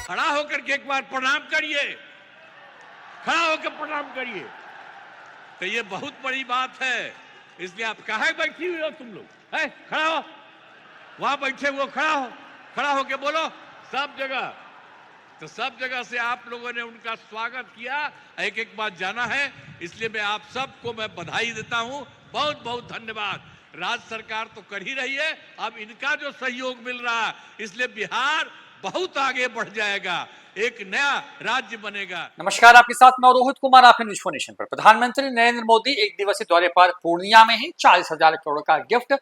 खड़ा होकर के एक बार प्रणाम करिए, खड़ा होकर प्रणाम करिए। तो ये बहुत बड़ी बात है, इसलिए आप कहाँ बैठी हुई हो तुम लोग? है खड़ा हो, वहां बैठे हुए खड़ा हो, खड़ा होके बोलो सब जगह। तो सब जगह से आप लोगों ने उनका स्वागत किया, एक एक बात जाना है, इसलिए मैं आप सबको मैं बधाई देता हूं, बहुत बहुत धन्यवाद। राज्य सरकार तो कर ही रही है, अब इनका जो सहयोग मिल रहा है, इसलिए बिहार बहुत आगे बढ़ जाएगा, एक नया राज्य बनेगा। नमस्कार, आपके साथ मैं रोहित कुमार, आप हैं न्यूज़ 4 नेशन पर। प्रधानमंत्री नरेंद्र मोदी एक दिवसीय दौरे पर पूर्णिया में ही 40,000 करोड़ का गिफ्ट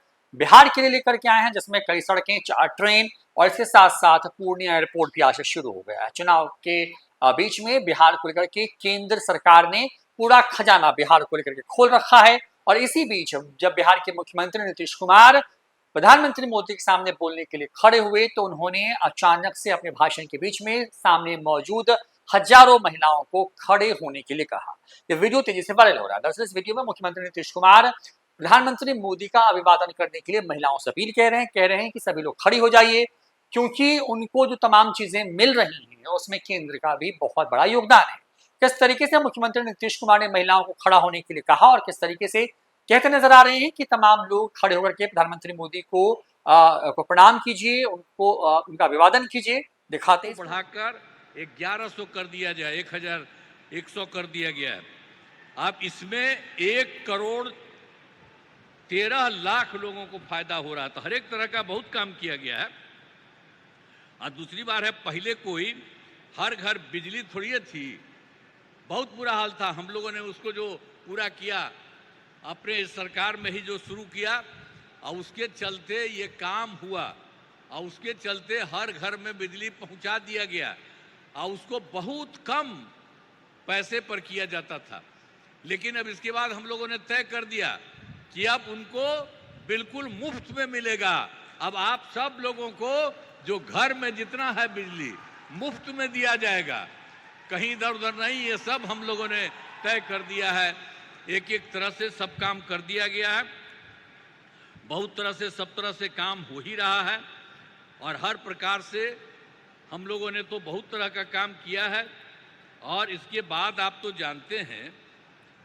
बिहार के लिए लेकर के आए हैं, जिसमें कई सड़कें, 4 ट्रेन और इसके साथ साथ पूर्णिया एयरपोर्ट भी आज से शुरू हो गया है। चुनाव के बीच में बिहार को लेकर के केंद्र सरकार ने पूरा खजाना बिहार को लेकर के खोल रखा है, और इसी बीच जब बिहार के मुख्यमंत्री नीतीश कुमार प्रधानमंत्री मोदी के सामने बोलने के लिए खड़े हुए, तो उन्होंने अचानक से अपने भाषण के बीच में सामने मौजूद हजारों महिलाओं को खड़े होने के लिए कहा। यह वीडियो तेजी से वायरल हो रहा है। दरअसल इस वीडियो में मुख्यमंत्री नीतीश कुमार प्रधानमंत्री मोदी का अभिवादन करने के लिए महिलाओं से अपील कह रहे हैं कि सभी लोग खड़ी हो जाइए, क्योंकि उनको जो तमाम चीजें मिल रही हैं उसमें केंद्र का भी बहुत बड़ा योगदान है। किस तरीके से मुख्यमंत्री नीतीश कुमार ने महिलाओं को खड़ा होने के लिए कहा और किस तरीके से कहते नजर आ रहे हैं कि तमाम लोग खड़े होकर के प्रधानमंत्री मोदी को प्रणाम कीजिए, उनका अभिवादन कीजिए, दिखाते हैं। बढ़ाकर 1100 कर दिया जाए, 1100 कर दिया गया है। अब इसमें 1,13,00,000 लोगों को फायदा हो रहा है, तो हर एक तरह का बहुत काम किया गया है। और दूसरी बात है, पहले कोई हर घर बिजली थोड़ी थी, बहुत बुरा हाल था। हम लोगों ने उसको जो पूरा किया, अपने सरकार में ही जो शुरू किया, और उसके चलते ये काम हुआ, और उसके चलते हर घर में बिजली पहुंचा दिया गया, और उसको बहुत कम पैसे पर किया जाता था। लेकिन अब इसके बाद हम लोगों ने तय कर दिया कि अब उनको बिल्कुल मुफ्त में मिलेगा। अब आप सब लोगों को जो घर में जितना है बिजली मुफ्त में दिया जाएगा, कहीं इधर उधर नहीं। ये सब हम लोगों ने तय कर दिया है, एक एक तरह से सब काम कर दिया गया है। बहुत तरह से सब तरह से काम हो ही रहा है, और हर प्रकार से हम लोगों ने तो बहुत तरह का काम किया है। और इसके बाद आप तो जानते हैं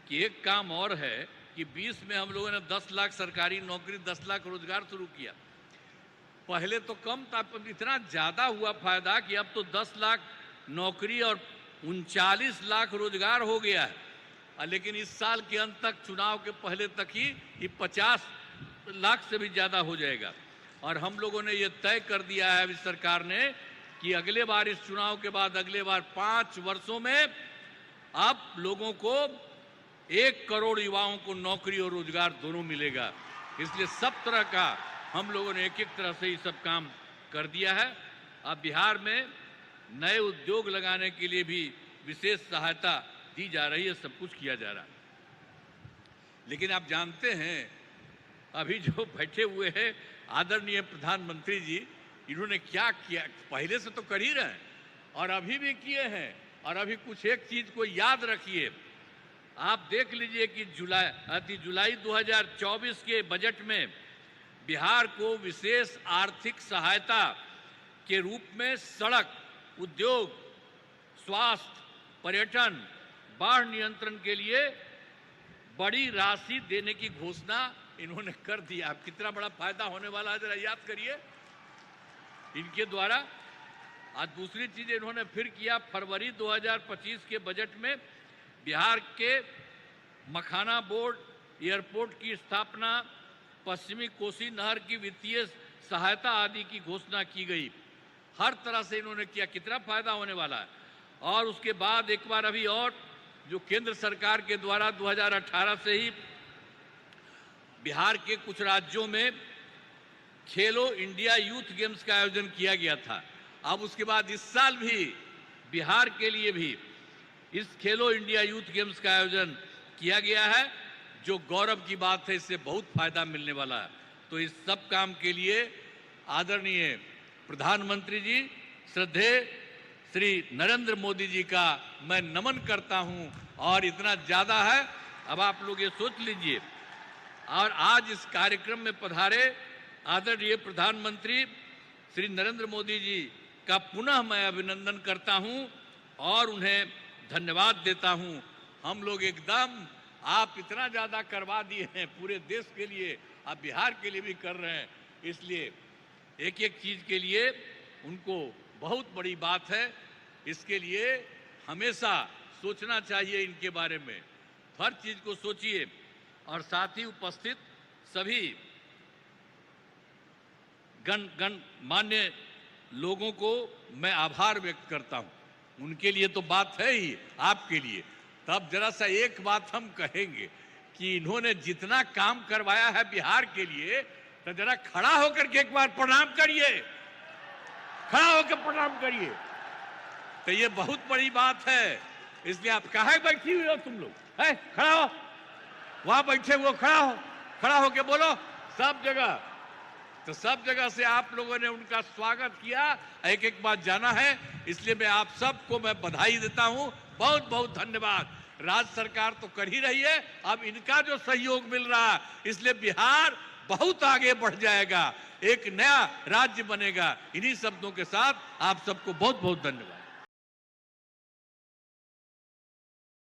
कि एक काम और है कि 20 में हम लोगों ने 10 लाख सरकारी नौकरी, 10 लाख रोजगार शुरू किया। पहले तो कम था, इतना ज़्यादा हुआ फायदा कि अब तो 10 लाख नौकरी और 39 लाख रोजगार हो गया है। लेकिन इस साल के अंत तक, चुनाव के पहले तक ही ये 50 लाख से भी ज़्यादा हो जाएगा। और हम लोगों ने ये तय कर दिया है अभी सरकार ने कि अगले बार, इस चुनाव के बाद अगले बार 5 वर्षों में आप लोगों को 1 करोड़ युवाओं को नौकरी और रोजगार दोनों मिलेगा। इसलिए सब तरह का हम लोगों ने एक एक तरह से ये सब काम कर दिया है। अब बिहार में नए उद्योग लगाने के लिए भी विशेष सहायता दी जा रही है, सब कुछ किया जा रहा है। लेकिन आप जानते हैं, अभी जो बैठे हुए हैं आदरणीय प्रधानमंत्री जी, इन्होंने क्या किया? पहले से तो कर ही रहे हैं और अभी भी किए हैं। और अभी कुछ एक चीज को याद रखिए, आप देख लीजिए कि जुलाई 2024 के बजट में बिहार को विशेष आर्थिक सहायता के रूप में सड़क, उद्योग, स्वास्थ्य, पर्यटन, बाढ़ नियंत्रण के लिए बड़ी राशि देने की घोषणा इन्होंने कर दिया। अब कितना बड़ा फायदा होने वाला है, जरा याद करिए इनके द्वारा। आज दूसरी चीज इन्होंने फिर किया, फरवरी 2025 के बजट में बिहार के मखाना बोर्ड एयरपोर्ट की स्थापना, पश्चिमी कोसी नहर की वित्तीय सहायता आदि की घोषणा की गई। हर तरह से इन्होंने किया, कितना फायदा होने वाला है। और उसके बाद एक बार अभी और जो केंद्र सरकार के द्वारा 2018 से ही बिहार के कुछ राज्यों में खेलो इंडिया यूथ गेम्स का आयोजन किया गया था। अब उसके बाद इस साल भी बिहार के लिए भी इस खेलो इंडिया यूथ गेम्स का आयोजन किया गया है, जो गौरव की बात है। इससे बहुत फायदा मिलने वाला है। तो इस सब काम के लिए आदरणीय प्रधानमंत्री जी, श्रद्धेय श्री नरेंद्र मोदी जी का मैं नमन करता हूं। और इतना ज्यादा है, अब आप लोग ये सोच लीजिए। और आज इस कार्यक्रम में पधारे आदरणीय प्रधानमंत्री श्री नरेंद्र मोदी जी का पुनः मैं अभिनंदन करता हूं और उन्हें धन्यवाद देता हूं। हम लोग एकदम आप इतना ज़्यादा करवा दिए हैं पूरे देश के लिए, आप बिहार के लिए भी कर रहे हैं, इसलिए एक एक चीज़ के लिए उनको बहुत बड़ी बात है। इसके लिए हमेशा सोचना चाहिए इनके बारे में, हर चीज़ को सोचिए। और साथ ही उपस्थित सभी गणमान्य लोगों को मैं आभार व्यक्त करता हूं। उनके लिए तो बात है ही, आपके लिए तब जरा सा एक बात हम कहेंगे कि इन्होंने जितना काम करवाया है बिहार के लिए, तो जरा खड़ा होकर के एक बार प्रणाम करिए, खड़ा होकर प्रणाम करिए। तो ये बहुत बड़ी बात है, इसलिए आप कहाँ बैठी हुई हो तुम लोग, है खड़ा हो, वहां बैठे वो खड़ा होके बोलो सब जगह। तो सब जगह से आप लोगों ने उनका स्वागत किया, एक एक बात जाना है, इसलिए मैं आप सबको मैं बधाई देता हूं, बहुत बहुत धन्यवाद। राज्य सरकार तो कर ही रही है, अब इनका जो सहयोग मिल रहा है, इसलिए बिहार बहुत आगे बढ़ जाएगा, एक नया राज्य बनेगा। इन्हीं शब्दों के साथ आप सबको बहुत बहुत धन्यवाद।